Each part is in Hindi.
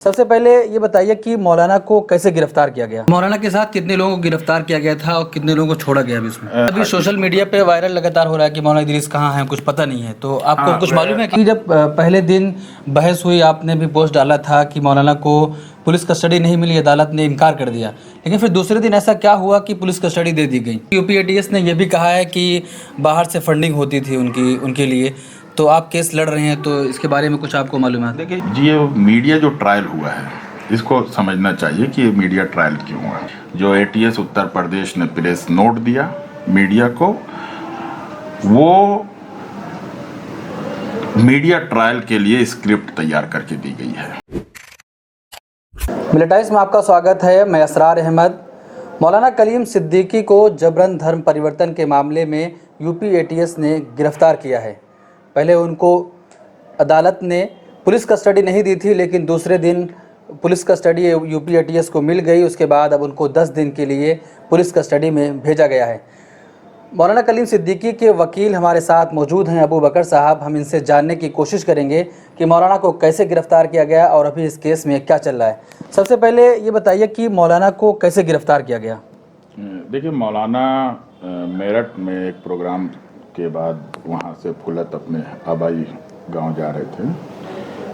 सबसे पहले ये बताइए कि मौलाना को कैसे गिरफ्तार किया गया। मौलाना के साथ कितने लोगों को गिरफ्तार किया गया था और कितने लोगों को छोड़ा गया अभी इसमें? अभी सोशल मीडिया पे वायरल लगातार हो रहा है कि मौलाना इदरीस कहाँ हैं, कुछ पता नहीं है, तो आपको कुछ मालूम है कि जब पहले दिन बहस हुई आपने भी पोस्ट डाला था कि मौलाना को पुलिस कस्टडी नहीं मिली, अदालत ने इनकार कर दिया, लेकिन फिर दूसरे दिन ऐसा क्या हुआ कि पुलिस कस्टडी दे दी गई? यूपी एटीएस ने यह भी कहा है कि बाहर से फंडिंग होती थी उनके लिए, तो आप केस लड़ रहे हैं, तो इसके बारे में कुछ आपको मालूम है? देखिए जी, ये मीडिया जो ट्रायल हुआ है इसको समझना चाहिए कि ये मीडिया ट्रायल क्यों हुआ। जो एटीएस उत्तर प्रदेश ने प्रेस नोट दिया मीडिया को, वो मीडिया ट्रायल के लिए स्क्रिप्ट तैयार करके दी गई है। मिलिया टाइम्स में आपका स्वागत है। मैं असरार अहमद। मौलाना कलीम सिद्दीकी को जबरन धर्म परिवर्तन के मामले में यूपी एटीएस ने गिरफ्तार किया है। पहले उनको अदालत ने पुलिस कस्टडी नहीं दी थी, लेकिन दूसरे दिन पुलिस कस्टडी यूपी एटीएस को मिल गई। उसके बाद अब उनको 10 दिन के लिए पुलिस कस्टडी में भेजा गया है। मौलाना कलीम सिद्दीकी के वकील हमारे साथ मौजूद हैं, अबू बकर साहब। हम इनसे जानने की कोशिश करेंगे कि मौलाना को कैसे गिरफ्तार किया गया और अभी इस केस में क्या चल रहा है। सबसे पहले ये बताइए कि मौलाना को कैसे गिरफ्तार किया गया। देखिए, मौलाना मेरठ में एक प्रोग्राम के बाद वहाँ से फुलत अपने आबाई गांव जा रहे थे,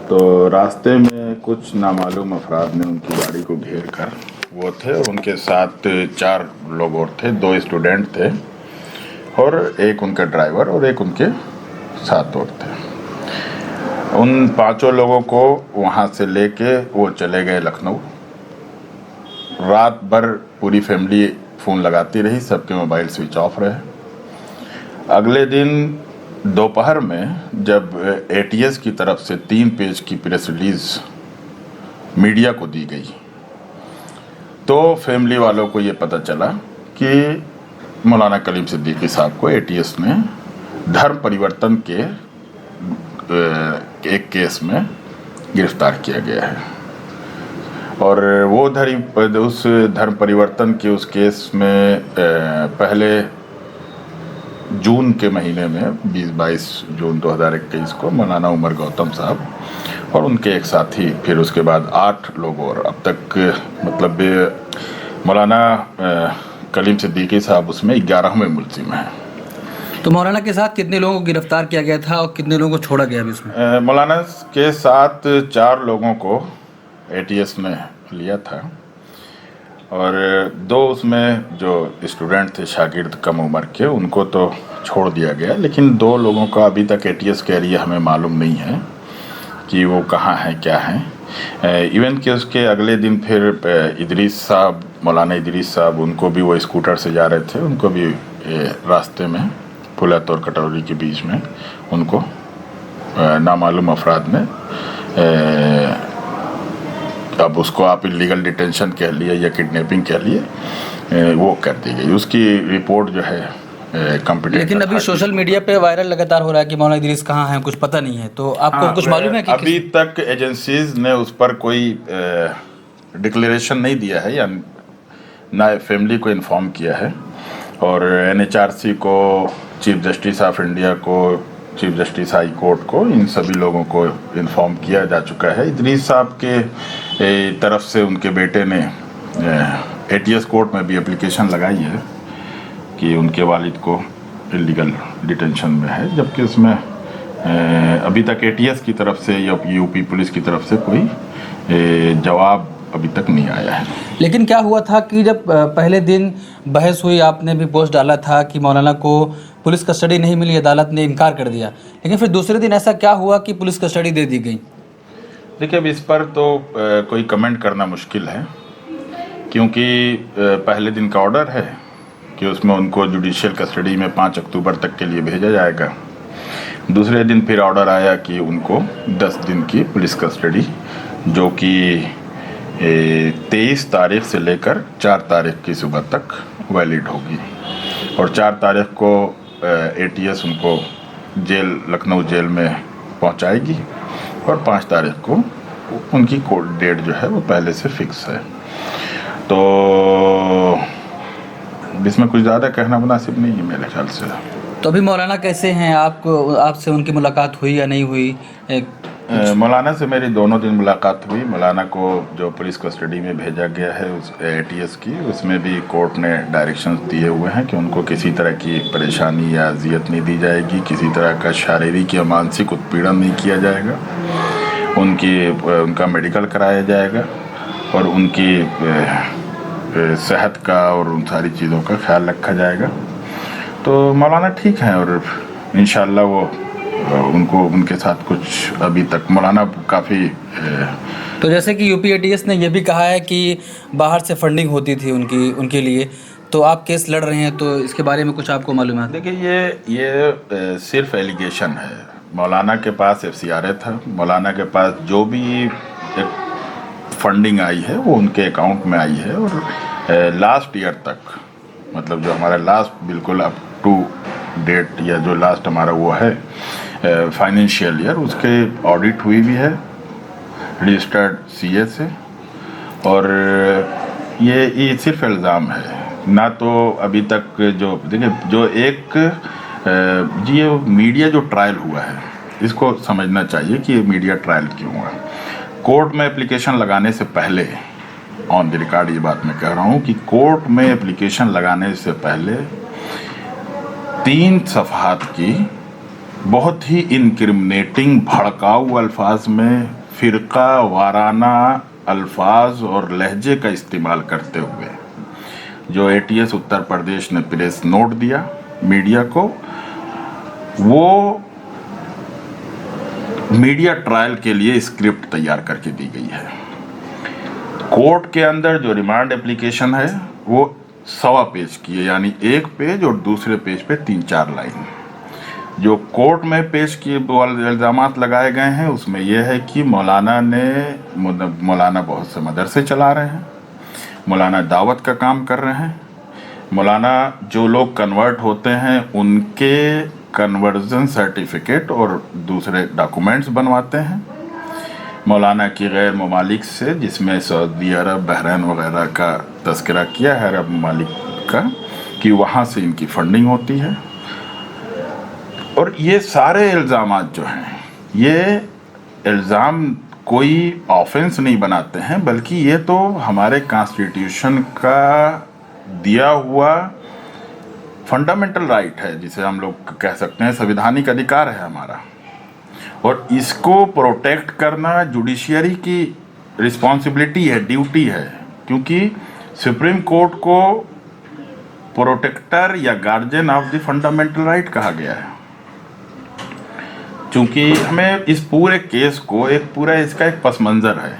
तो रास्ते में कुछ नामालूम अफराद ने उनकी गाड़ी को घेर कर वो थे, और उनके साथ 4 लोग और थे, 2 स्टूडेंट थे और एक उनका ड्राइवर और एक उनके साथ और थे। उन 5 लोगों को वहाँ से लेके वो चले गए लखनऊ। रात भर पूरी फैमिली फ़ोन लगाती रही, सबके मोबाइल स्विच ऑफ रहे। अगले दिन दोपहर में जब एटीएस की तरफ से 3 पेज की प्रेस रिलीज मीडिया को दी गई, तो फैमिली वालों को ये पता चला कि मौलाना कलीम सिद्दीकी साहब को एटीएस ने धर्म परिवर्तन के एक केस में गिरफ्तार किया गया है। और वो उस धर्म परिवर्तन के उस केस में पहले जून के महीने में 20-22 जून 2021 को मौलाना उमर गौतम साहब और उनके एक साथी, फिर उसके बाद 8 लोग और, अब तक मतलब मौलाना कलीम सिद्दीकी साहब उसमें 11वें मुल्ज़िम हैं। तो मौलाना के साथ कितने लोगों को गिरफ्तार किया गया था और कितने लोगों को छोड़ा गया अभी इसमें? मौलाना के साथ 4 लोगों को एटीएस ने लिया था, और 2 उसमें जो स्टूडेंट थे शागिर्द कम उम्र के, उनको तो छोड़ दिया गया, लेकिन 2 लोगों का अभी तक एटीएस के एरिया हमें मालूम नहीं है कि वो कहाँ हैं, क्या हैं। इवन कि उसके अगले दिन फिर इदरीस साहब, मौलाना इदरीस साहब, उनको भी वो स्कूटर से जा रहे थे, उनको भी रास्ते में फुलत और कटौरी के बीच में उनको नामालूम अफराद ने, अब उसको आप इलीगल डिटेंशन कह लिए या किडनैपिंग कह लिए, वो कर दी गई। उसकी रिपोर्ट जो है कंप्यूटर। लेकिन अभी सोशल मीडिया पे वायरल लगातार हो रहा है कि मौलाना इदरीस कहाँ हैं, कुछ पता नहीं है, तो आपको कुछ मालूम है कि अभी तक एजेंसीज ने उस पर कोई डिक्लेरेशन नहीं दिया है या ना फैमिली को इन्फॉर्म किया है। और एनएचआरसी को, चीफ जस्टिस ऑफ इंडिया को, चीफ जस्टिस हाई कोर्ट को, इन सभी लोगों को इन्फॉर्म किया जा चुका है। इदरीस साहब के तरफ से उनके बेटे ने एटीएस कोर्ट में भी एप्लीकेशन लगाई है कि उनके वालिद को इलीगल डिटेंशन में है, जबकि उसमें अभी तक एटीएस की तरफ से या यूपी पुलिस की तरफ से कोई जवाब अभी तक नहीं आया है। लेकिन क्या हुआ था कि जब पहले दिन बहस हुई, आपने भी पोस्ट डाला था कि मौलाना को पुलिस कस्टडी नहीं मिली, अदालत ने इनकार कर दिया, लेकिन फिर दूसरे दिन ऐसा क्या हुआ कि पुलिस कस्टडी दे दी गई? देखिए, अब इस पर तो कोई कमेंट करना मुश्किल है, क्योंकि पहले दिन का ऑर्डर है कि उसमें उनको जुडिशियल कस्टडी में 5 अक्टूबर तक के लिए भेजा जाएगा। दूसरे दिन फिर ऑर्डर आया कि उनको 10 दिन की पुलिस कस्टडी, जो कि 23 तारीख से लेकर 4 तारीख की सुबह तक वैलिड होगी। और 4 तारीख को एटीएस उनको जेल, लखनऊ जेल में पहुंचाएगी, और 5 तारीख को उनकी कोर्ट डेट जो है वो पहले से फिक्स है। तो इसमें कुछ ज़्यादा कहना मुनासिब नहीं है मेरे ख्याल से। तो अभी मौलाना कैसे हैं? आपसे उनकी मुलाकात हुई या नहीं हुई? मौलाना से मेरी दोनों दिन मुलाकात हुई। मौलाना को जो पुलिस कस्टडी में भेजा गया है उस ATS की, उसमें भी कोर्ट ने डायरेक्शंस दिए हुए हैं कि उनको किसी तरह की परेशानी या अजियत नहीं दी जाएगी, किसी तरह का शारीरिक या मानसिक उत्पीड़न नहीं किया जाएगा, उनका मेडिकल कराया जाएगा और उनकी सेहत का और उन सारी चीज़ों का ख्याल रखा जाएगा। तो मौलाना ठीक हैं और इंशाल्लाह वो उनको उनके साथ कुछ अभी तक मौलाना काफ़ी। तो जैसे कि यूपी ATS ने यह भी कहा है कि बाहर से फंडिंग होती थी उनके लिए, तो आप केस लड़ रहे हैं, तो इसके बारे में कुछ आपको मालूम है? देखिए ये सिर्फ एलिगेशन है। मौलाना के पास FCRA था, मौलाना के पास जो भी एक फंडिंग आई है वो उनके अकाउंट में आई है और लास्ट ईयर तक, मतलब जो हमारा लास्ट बिल्कुल अप टू डेट या जो लास्ट हमारा वो है फाइनेंशियल ईयर, उसके ऑडिट हुई भी है रजिस्टर्ड CA से। और ये सिर्फ इल्ज़ाम है, ना तो अभी तक जो देखिए जो एक ये मीडिया जो ट्रायल हुआ है इसको समझना चाहिए कि ये मीडिया ट्रायल क्यों हुआ। कोर्ट में एप्लीकेशन लगाने से पहले, ऑन द रिकॉर्ड ये बात मैं कह रहा हूँ कि कोर्ट में एप्लीकेशन लगाने से पहले 3 सफ़हात की बहुत ही इनक्रिमिनेटिंग भड़काऊ अल्फाज में फ़िरका वाराना अल्फाज और लहजे का इस्तेमाल करते हुए जो ATS उत्तर प्रदेश ने प्रेस नोट दिया मीडिया को, वो मीडिया ट्रायल के लिए स्क्रिप्ट तैयार करके दी गई है। कोर्ट के अंदर जो रिमांड एप्लीकेशन है वो 100 पेज की है, यानी 1 पेज और दूसरे पेज पे 3-4 लाइन। जो कोर्ट में पेश किए इल्ज़ामात लगाए गए हैं उसमें यह है कि मौलाना बहुत से मदरसे चला रहे हैं, मौलाना दावत का काम कर रहे हैं, मौलाना जो लोग कन्वर्ट होते हैं उनके कन्वर्जन सर्टिफिकेट और दूसरे डॉक्यूमेंट्स बनवाते हैं, मौलाना की गैर ममालिक से, जिसमें सऊदी अरब, बहरीन वगैरह का तज़किरा किया है अरब ममालिक का, कि वहाँ से इनकी फंडिंग होती है। और ये सारे इल्ज़ामात जो हैं, ये इल्ज़ाम कोई ऑफेंस नहीं बनाते हैं, बल्कि ये तो हमारे कॉन्स्टिट्यूशन का दिया हुआ फंडामेंटल राइट है, जिसे हम लोग कह सकते हैं संवैधानिक अधिकार है हमारा, और इसको प्रोटेक्ट करना जुडिशियरी की रिस्पॉन्सिबिलिटी है, ड्यूटी है, क्योंकि सुप्रीम कोर्ट को प्रोटेक्टर या guardian of the fundamental right कहा गया है। चूंकि हमें इस पूरे केस को इसका एक पस मंज़र है,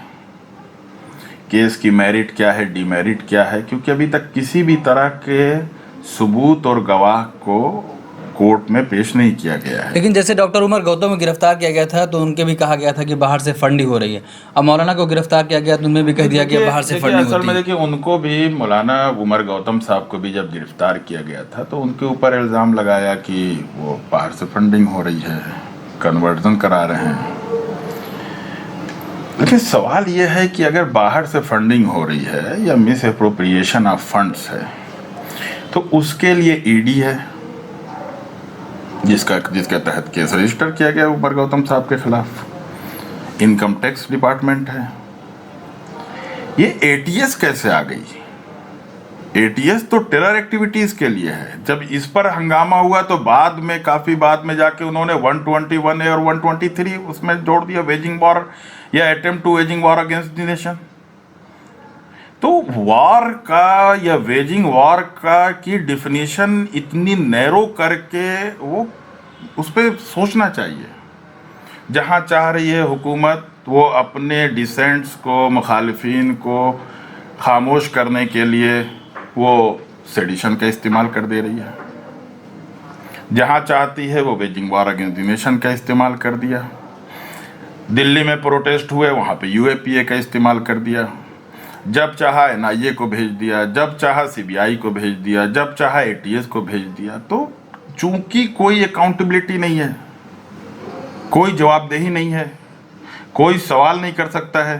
केस की मेरिट क्या है, डीमेरिट क्या है, क्योंकि अभी तक किसी भी तरह के सबूत और गवाह को कोर्ट में पेश नहीं किया गया है। लेकिन जैसे डॉक्टर उमर गौतम को गिरफ्तार किया गया था तो उनके भी कहा गया था कि बाहर से फंडिंग हो रही है। अब मौलाना को गिरफ्तार किया गया तो उनमें भी कह दिया गया बाहर से फंडिंग होती है। असल में देखिए, उनको भी मौलाना उमर गौतम साहब को भी जब गिरफ्तार किया गया था तो उनके ऊपर इल्ज़ाम लगाया कि वो बाहर से फंडिंग हो रही है, कन्वर्जन करा रहे हैं। लेकिन सवाल यह है कि अगर बाहर से फंडिंग हो रही है या मिस एप्रोप्रिएशन ऑफ फंड्स है तो उसके लिए ईडी है जिसके तहत केस रजिस्टर किया गया उमर गौतम साहब के खिलाफ, इनकम टैक्स डिपार्टमेंट है। ये ATS कैसे आ गई? ATS तो टेरर एक्टिविटीज के लिए है। जब इस पर हंगामा हुआ तो काफी बाद में जाके उन्होंने 121A और 123 उसमें जोड़ दिया, वेजिंग वॉर या attempt to waging war against the nation. तो वॉर का या वेजिंग वॉर का की डिफिनीशन इतनी नैरो करके वो उस पर सोचना चाहिए। जहाँ चाह रही है हुकूमत वो अपने डिसेंट्स को, मुखालिफिन को खामोश करने के लिए वो सेडिशन का इस्तेमाल कर दे रही है। जहाँ चाहती है वो waging war against the nation का इस्तेमाल कर दिया। दिल्ली में प्रोटेस्ट हुए, वहाँ पे UAPA का इस्तेमाल कर दिया। जब चाहा NIA को भेज दिया, जब चाहा CBI को भेज दिया, जब चाहा ATS को भेज दिया। तो चूंकि कोई अकाउंटेबिलिटी नहीं है, कोई जवाबदेही नहीं है, कोई सवाल नहीं कर सकता है,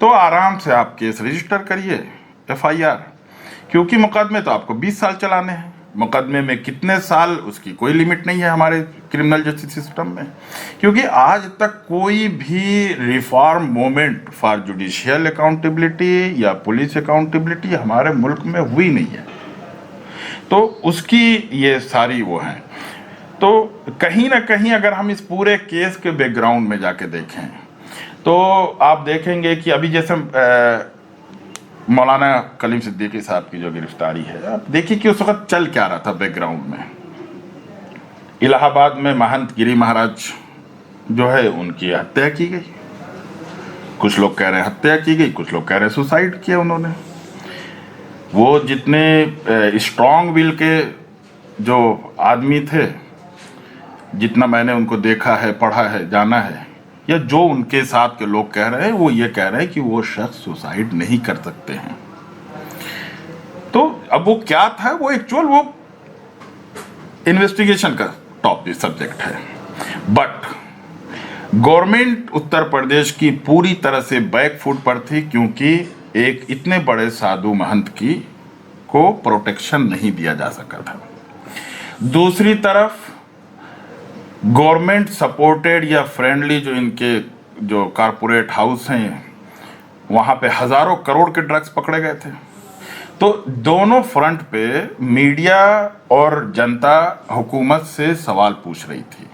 तो आराम से आप केस रजिस्टर करिए, FIR, क्योंकि मुकदमे तो आपको 20 साल चलाने हैं। मुकदमे में कितने साल, उसकी कोई लिमिट नहीं है हमारे क्रिमिनल जस्टिस सिस्टम में। क्योंकि आज तक कोई भी reform movement for judicial accountability या पुलिस अकाउंटेबिलिटी हमारे मुल्क में हुई नहीं है। तो उसकी ये सारी वो हैं। तो कहीं ना कहीं अगर हम इस पूरे केस के बैकग्राउंड में जाके देखें तो आप देखेंगे कि अभी जैसे मौलाना कलीम सिद्दीकी साहब की जो गिरफ्तारी है, आप देखिए कि उस वक्त चल क्या रहा था बैकग्राउंड में। इलाहाबाद में महंत गिरी महाराज जो है उनकी हत्या की गई। कुछ लोग कह रहे हैं हत्या की गई, कुछ लोग कह रहे हैं सुसाइड किया उन्होंने। वो जितने स्ट्रॉन्ग विल के जो आदमी थे, जितना मैंने उनको देखा है, पढ़ा है, जाना है, या जो उनके साथ के लोग कह रहे हैं, वो ये कह रहे हैं कि वो शख्स सुसाइड नहीं कर सकते हैं। तो अब वो क्या था, वो एक्चुअल वो इन्वेस्टिगेशन का टॉपिक सब्जेक्ट है। बट गवर्नमेंट उत्तर प्रदेश की पूरी तरह से बैकफुट पर थी, क्योंकि एक इतने बड़े साधु महंत की को प्रोटेक्शन नहीं दिया जा सका था। दूसरी तरफ गवर्नमेंट सपोर्टेड या फ्रेंडली जो इनके जो कारपोरेट हाउस हैं, वहाँ पे हजारों करोड़ के ड्रग्स पकड़े गए थे। तो दोनों फ्रंट पे मीडिया और जनता हुकूमत से सवाल पूछ रही थी।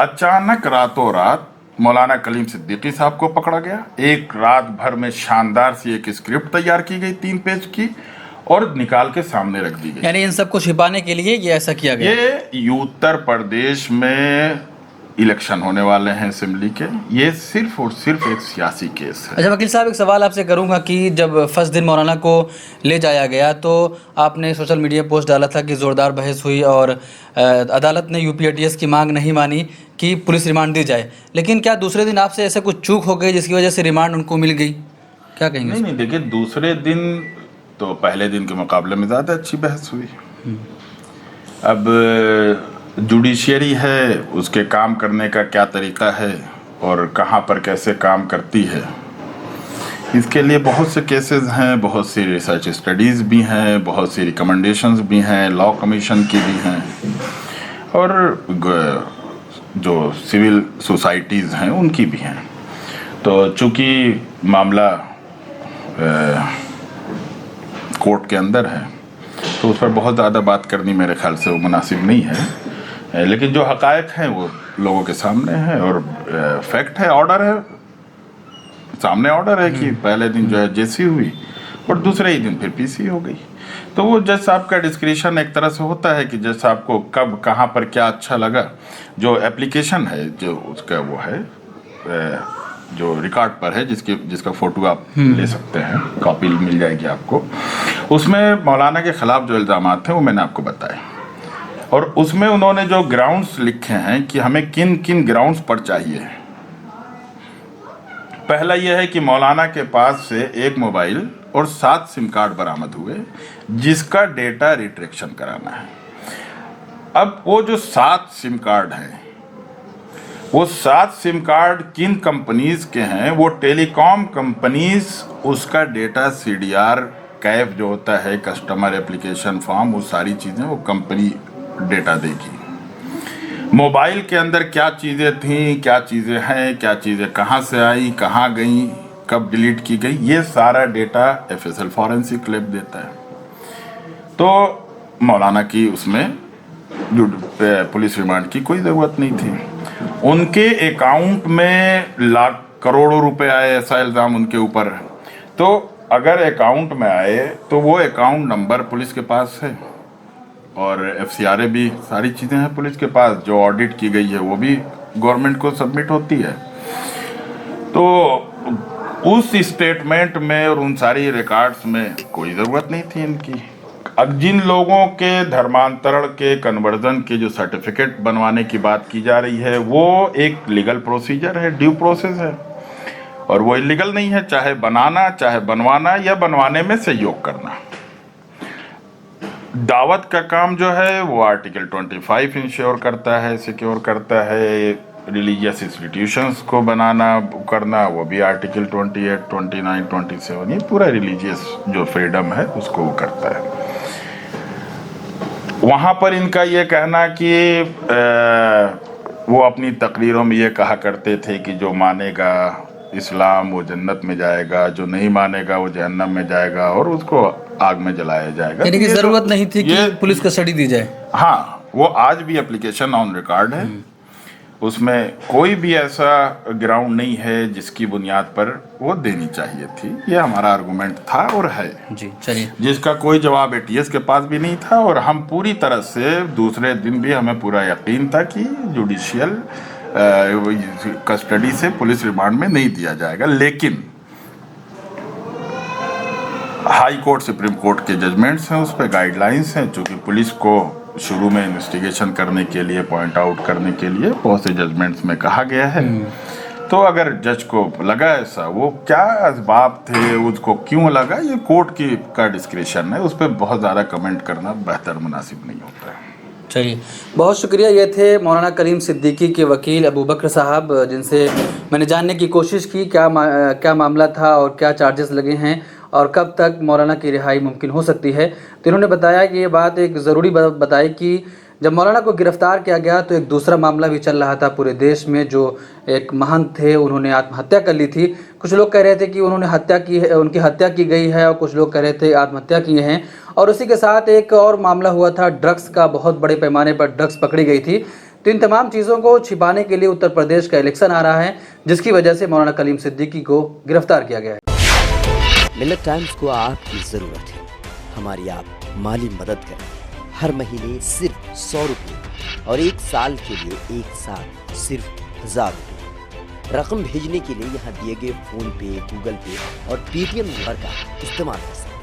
अचानक रातों रात मौलाना कलीम सिद्दीकी साहब को पकड़ा गया। एक रात भर में शानदार सी एक स्क्रिप्ट तैयार की गई 3 पेज की और निकाल के सामने रख दी गई। यानी इन सबको छिपाने के लिए ये ऐसा किया गया। ये उत्तर प्रदेश में इलेक्शन होने वाले हैं असेंबली के, ये सिर्फ और सिर्फ एक सियासी केस है। अच्छा वकील साहब, एक सवाल आपसे करूंगा कि जब फर्स्ट दिन मौलाना को ले जाया गया तो आपने सोशल मीडिया पोस्ट डाला था कि ज़ोरदार बहस हुई और अदालत ने यूपीएटीएस की मांग नहीं मानी कि पुलिस रिमांड दी जाए, लेकिन क्या दूसरे दिन आपसे ऐसा कुछ चूक हो गई जिसकी वजह से रिमांड उनको मिल गई? क्या कहेंगे? नहीं, देखिए, दूसरे दिन तो पहले दिन के मुकाबले में ज़्यादा अच्छी बहस हुई। अब जुडिशियरी है, उसके काम करने का क्या तरीका है और कहाँ पर कैसे काम करती है, इसके लिए बहुत से केसेस हैं, बहुत सी रिसर्च स्टडीज़ भी हैं, बहुत सी रिकमेंडेशंस भी हैं, लॉ कमीशन की भी हैं, और जो सिविल सोसाइटीज़ हैं उनकी भी हैं। तो चूँकि मामला कोर्ट के अंदर है तो उस पर बहुत ज़्यादा बात करनी मेरे ख्याल से वो मुनासिब नहीं है, लेकिन जो हक़ायक़ हैं वो लोगों के सामने हैं और फैक्ट है, ऑर्डर है सामने, ऑर्डर है कि पहले दिन जो है जेसी हुई और दूसरे ही दिन फिर पीसी हो गई। तो वो जज साहब का डिस्क्रिशन एक तरह से होता है कि जज साहब को कब कहाँ पर क्या अच्छा लगा। जो एप्लीकेशन है जो उसका वो है जो रिकॉर्ड पर है, जिसका फोटो आप ले सकते हैं, कॉपी मिल जाएगी आपको। उसमें मौलाना के खिलाफ जो इल्ज़ामात थे वो मैंने आपको बताए, और उसमें उन्होंने जो ग्राउंड्स लिखे हैं कि हमें किन किन ग्राउंड्स पर चाहिए। पहला यह है कि मौलाना के पास से एक मोबाइल और 7 सिम कार्ड बरामद हुए जिसका डेटा रिट्रैक्शन कराना है। अब वो जो 7 सिम कार्ड हैं, वो 7 सिम कार्ड किन कंपनीज के हैं, वो टेलीकॉम कंपनीज उसका डेटा CDR कैफ जो होता है, कस्टमर एप्लीकेशन फॉर्म, वो सारी चीज़ें वो कंपनी डेटा देगी। मोबाइल के अंदर क्या चीज़ें थी, क्या चीज़ें हैं, क्या चीज़ें कहाँ से आई, कहाँ गई, कब डिलीट की गई, ये सारा डेटा FSL फॉरेंसिक लैब देता है। तो मौलाना की उसमें पुलिस रिमांड की कोई ज़रूरत नहीं थी। उनके अकाउंट में लाख करोड़ों रुपए आए, ऐसा इल्ज़ाम उनके ऊपर है। तो अगर अकाउंट में आए तो वो अकाउंट नंबर पुलिस के पास है और FCRA भी, सारी चीज़ें हैं पुलिस के पास। जो ऑडिट की गई है वो भी गवर्नमेंट को सबमिट होती है। तो उस स्टेटमेंट में और उन सारी रिकॉर्ड्स में कोई ज़रूरत नहीं थी इनकी। अब जिन लोगों के धर्मांतरण के, कन्वर्जन के जो सर्टिफिकेट बनवाने की बात की जा रही है, वो एक लीगल प्रोसीजर है, ड्यू प्रोसेस है, और वो इलीगल नहीं है, चाहे बनाना, चाहे बनवाना या बनवाने में सहयोग करना। दावत का काम जो है वो आर्टिकल 25 इंश्योर करता है, सिक्योर करता है। रिलीजियस इंस्टीट्यूशंस को बनाना करना, वो भी आर्टिकल 28, 29, 27, ये पूरा रिलीजियस जो फ्रीडम है उसको वो करता है। वहाँ पर इनका ये कहना कि वो अपनी तकरीरों में ये कहा करते थे कि जो मानेगा इस्लाम वो जन्नत में जाएगा, जो नहीं मानेगा वो जहन्नम में जाएगा और उसको आग में जलाया जाएगा। यानी कि ये जरूरत नहीं थी कि ये पुलिस कस्टडी दी जाए। हाँ, वो आज भी एप्लीकेशन ऑन रिकॉर्ड है, उसमें कोई भी ऐसा ग्राउंड नहीं है जिसकी बुनियाद पर वो देनी चाहिए थी। ये हमारा आर्गुमेंट था और है जी, चलिए। जिसका कोई जवाब एटीएस के पास भी नहीं था और हम पूरी तरह से दूसरे दिन भी हमें पूरा यकीन था कि जुडिशियल कस्टडी से पुलिस रिमांड में नहीं दिया जाएगा। लेकिन हाई कोर्ट, सुप्रीम कोर्ट के जजमेंट्स हैं, उस पर गाइडलाइंस हैं, चूँकि पुलिस को शुरू में इन्वेस्टिगेशन करने के लिए, पॉइंट आउट करने के लिए बहुत से जजमेंट्स में कहा गया है। तो अगर जज को लगा ऐसा, वो क्या असबाब थे, उसको क्यों लगा, ये कोर्ट की का डिस्क्रिशन है, उस पर बहुत ज़्यादा कमेंट करना बेहतर मुनासिब नहीं होता है। चलिए, बहुत शुक्रिया। ये थे मौलाना कलीम सिद्दीकी के वकील अबू बकर साहब, जिनसे मैंने जानने की कोशिश की क्या मामला था और क्या चार्जेस लगे हैं और कब तक मौलाना की रिहाई मुमकिन हो सकती है। तो इन्होंने बताया कि ये बात एक ज़रूरी बताई कि जब मौलाना को गिरफ़्तार किया गया तो एक दूसरा मामला भी चल रहा था पूरे देश में। जो एक महंत थे, उन्होंने आत्महत्या कर ली थी। कुछ लोग कह रहे थे कि उन्होंने हत्या की है, उनकी हत्या की गई है, और कुछ लोग कह रहे थे आत्महत्या किए हैं। और उसी के साथ एक और मामला हुआ था ड्रग्स का, बहुत बड़े पैमाने पर ड्रग्स पकड़ी गई थी। तो इन तमाम चीज़ों को छिपाने के लिए उत्तर प्रदेश का इलेक्शन आ रहा है, जिसकी वजह से मौलाना कलीम सिद्दीकी को गिरफ्तार किया गया है। मिल्लत टाइम्स को आपकी ज़रूरत है, हमारी आप माली मदद करें। हर महीने सिर्फ 100 रुपये और 1 साल के लिए एक साथ सिर्फ 1000 रुपये। रकम भेजने के लिए यहाँ दिए गए फ़ोन पे, गूगल पे और पेटीएम नंबर का इस्तेमाल कर सकते हैं।